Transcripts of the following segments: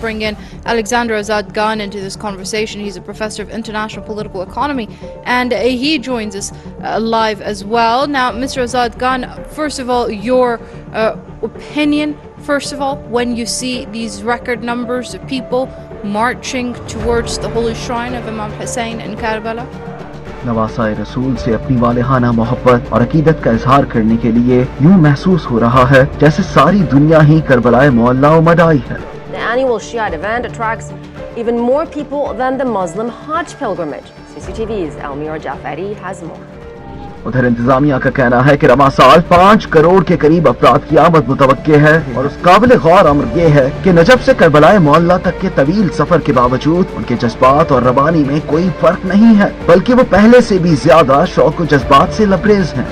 bring in Alexander Azad Khan into this conversation. He's a professor of international political economy, and he joins us live as well. Now, Mr. Azad Khan, first of all, your opinion, first of all, when you see these record numbers of people marching towards the holy shrine of Imam Hussein in Karbala? نواسۂ رسول سے اپنی والہانہ محبت اور عقیدت کا اظہار کرنے کے لیے یوں محسوس ہو رہا ہے جیسے ساری دنیا ہی کربلائے معلیٰ و آئی ہے. The annual Shiite event attracts even more people than the Muslim Hajj pilgrimage. CCTV's Almir Jafari has more. ادھر انتظامیہ کا کہنا ہے کہ رواں سال 5 کروڑ کے قریب افراد کی آمد متوقع ہے، اور اس قابل غور امر یہ ہے کہ نجف سے کربلائے معلیٰ تک کے طویل سفر کے باوجود ان کے جذبات اور روانی میں کوئی فرق نہیں ہے، بلکہ وہ پہلے سے بھی زیادہ شوق و جذبات سے لبریز ہیں.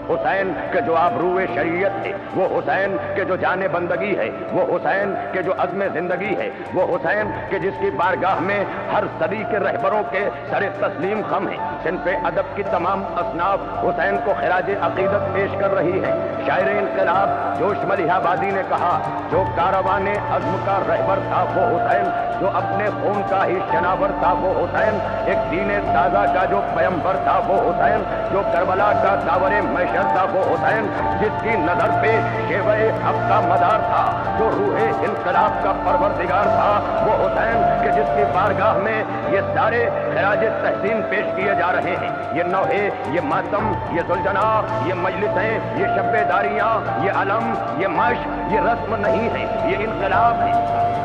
حسین کے جو آبروئے شریعت ہے، وہ حسین کے جو جان بندگی ہے، وہ حسین کے جو عزم زندگی ہے، وہ حسین کے جس کی بارگاہ میں ہر صدی کے رہبروں کے سر تسلیم خم ہیں. صنف ادب کی تمام اصناف حسین کو خراج عقیدت پیش کر رہی ہیں. شاعر انقلاب جوش ملیح آبادی نے کہا، جو کاروان عزم کا رہبر تھا وہ حسین، جو اپنے خون کا ہی شناور تھا وہ حسین، ایک دین تازہ کا جو پیمبر تھا وہ حسین، جو کربلا کا داور محشر تھا وہ حسین، جس کی نظر پہ شیوہ حق کا مدار تھا، جو روح انقلاب کا پروردگار تھا وہ حسین، کہ جس کی بارگاہ میں یہ سارے خراج تحسین پیش کیے جا رہے ہیں. یہ نوحے، یہ ماتم، یہ ذوالجناح، یہ مجلسیں، یہ شب داریاں، یہ علم، یہ مشق، یہ رسم نہیں ہے، یہ انقلاب ہے.